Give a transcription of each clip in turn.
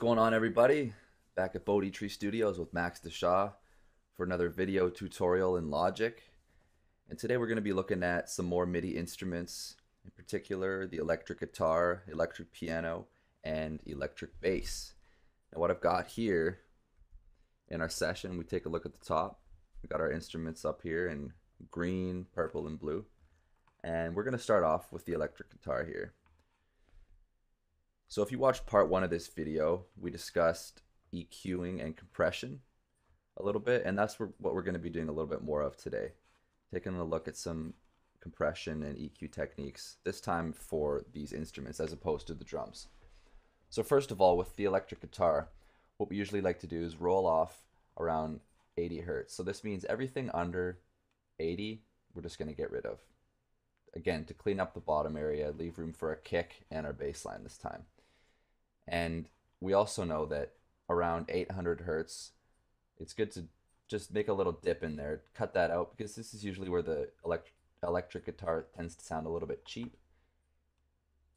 going on, everybody? Back at Bodhi Tree Studios with Max DeShaw for another video tutorial in Logic. And today we're going to be looking at some more MIDI instruments, in particular the electric guitar, electric piano, and electric bass. Now what I've got here in our session, we take a look at the top. We got our instruments up here in green, purple, and blue. And we're going to start off with the electric guitar here. So if you watched part one of this video, we discussed EQing and compression a little bit, and that's what we're going to be doing a little bit more of today. Taking a look at some compression and EQ techniques, this time for these instruments as opposed to the drums. So first of all, with the electric guitar, what we usually like to do is roll off around 80 hertz. So this means everything under 80, we're just going to get rid of. Again, to clean up the bottom area, leave room for a kick and our bass line this time. And we also know that around 800 hertz, it's good to just make a little dip in there, cut that out, because this is usually where the electric guitar tends to sound a little bit cheap.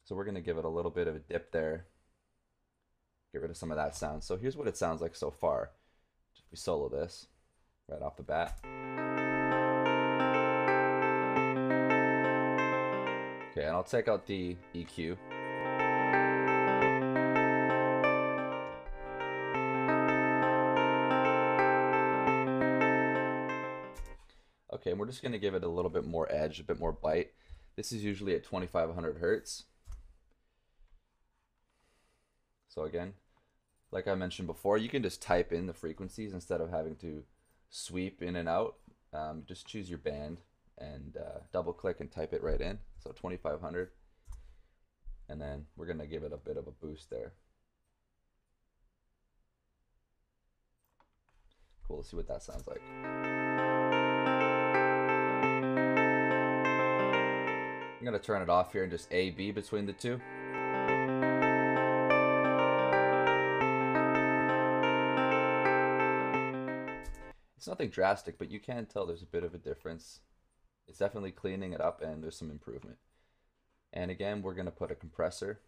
So we're going to give it a little bit of a dip there, get rid of some of that sound. So here's what it sounds like so far. If we solo this right off the bat. Okay, and I'll take out the EQ. Okay, and we're just going to give it a little bit more edge, a bit more bite. This is usually at 2500 hertz. So again, like I mentioned before, you can just type in the frequencies instead of having to sweep in and out. Just choose your band and double click and type it right in. So 2500. And then we're going to give it a bit of a boost there. Cool, let's see what that sounds like. I'm going to turn it off here and just A-B between the two. It's nothing drastic, but you can tell there's a bit of a difference. It's definitely cleaning it up and there's some improvement. And again, we're going to put a compressor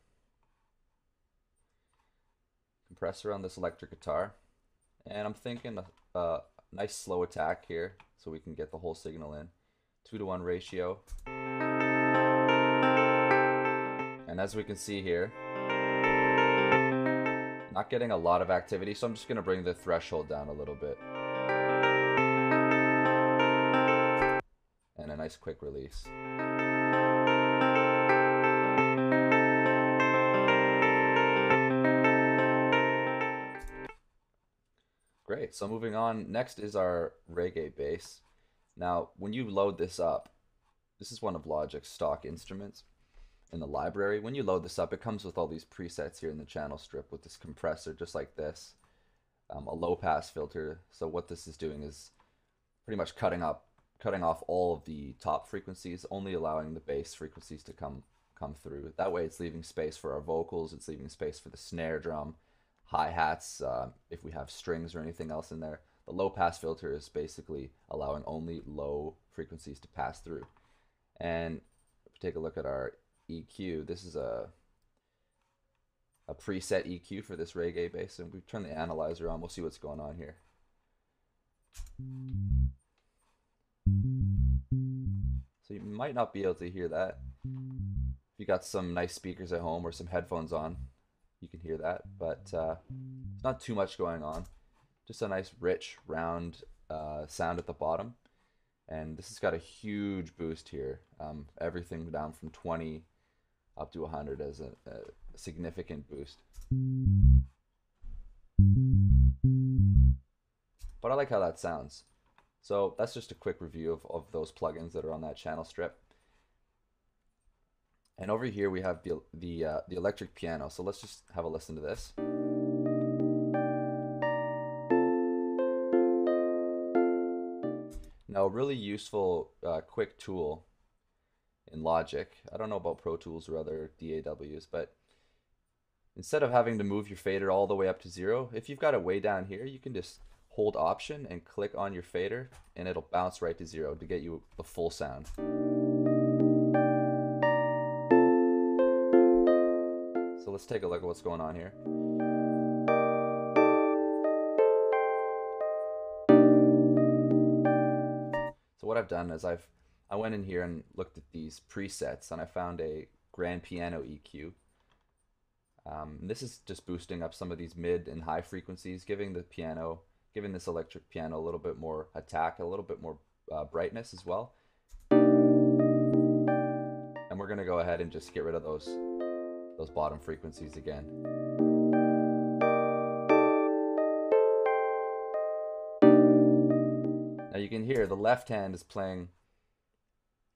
on this electric guitar. And I'm thinking a nice slow attack here so we can get the whole signal in. 2-to-1 ratio. And as we can see here, not getting a lot of activity, so I'm just going to bring the threshold down a little bit. And a nice quick release. Great, so moving on, next is our reggae bass. Now, when you load this up, this is one of Logic's stock instruments in the library. When you load this up, it comes with all these presets here in the channel strip with this compressor just like this, a low pass filter. So what this is doing is pretty much cutting off all of the top frequencies, only allowing the bass frequencies to come through. That way it's leaving space for our vocals, it's leaving space for the snare drum, hi-hats, if we have strings or anything else in there. The low pass filter is basically allowing only low frequencies to pass through. And if we take a look at our EQ, this is a preset EQ for this reggae bass, and we turn the analyzer on, we'll see what's going on here. So you might not be able to hear that. If you got some nice speakers at home or some headphones on, you can hear that, but it's not too much going on. Just a nice rich round sound at the bottom. And this has got a huge boost here. Everything down from 20 up to 100 as a significant boost. But I like how that sounds. So that's just a quick review of those plugins that are on that channel strip. And over here we have the electric piano. So let's just have a listen to this. Now, a really useful quick tool in Logic, I don't know about Pro Tools or other DAWs, but instead of having to move your fader all the way up to 0, if you've got it way down here, you can just hold Option and click on your fader and it'll bounce right to 0 to get you the full sound. So let's take a look at what's going on here. what I've done is I went in here and looked at these presets, and I found a grand piano EQ. This is just boosting up some of these mid and high frequencies, giving this electric piano a little bit more attack, a little bit more brightness as well. And we're gonna go ahead and just get rid of those bottom frequencies again. Now you can hear the left hand is playing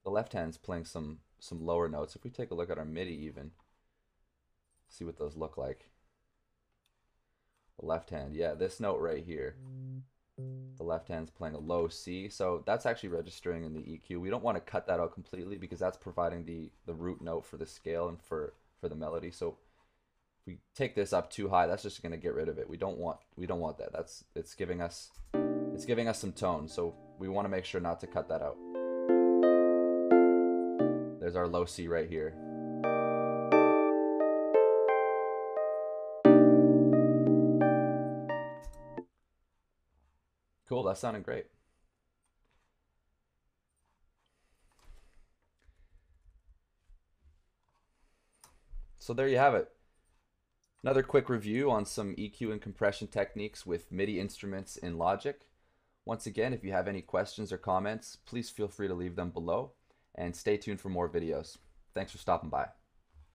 some lower notes. If we take a look at our MIDI even, see what those look like. The left hand, yeah, this note right here. The left hand's playing a low C, so that's actually registering in the EQ. We don't want to cut that out completely because that's providing the root note for the scale and for the melody. So if we take this up too high, that's just going to get rid of it. We don't want that. It's giving us some tone, so we want to make sure not to cut that out. There's our low C right here. Cool, that sounded great. So there you have it. Another quick review on some EQ and compression techniques with MIDI instruments in Logic. Once again, if you have any questions or comments, please feel free to leave them below, and stay tuned for more videos. Thanks for stopping by.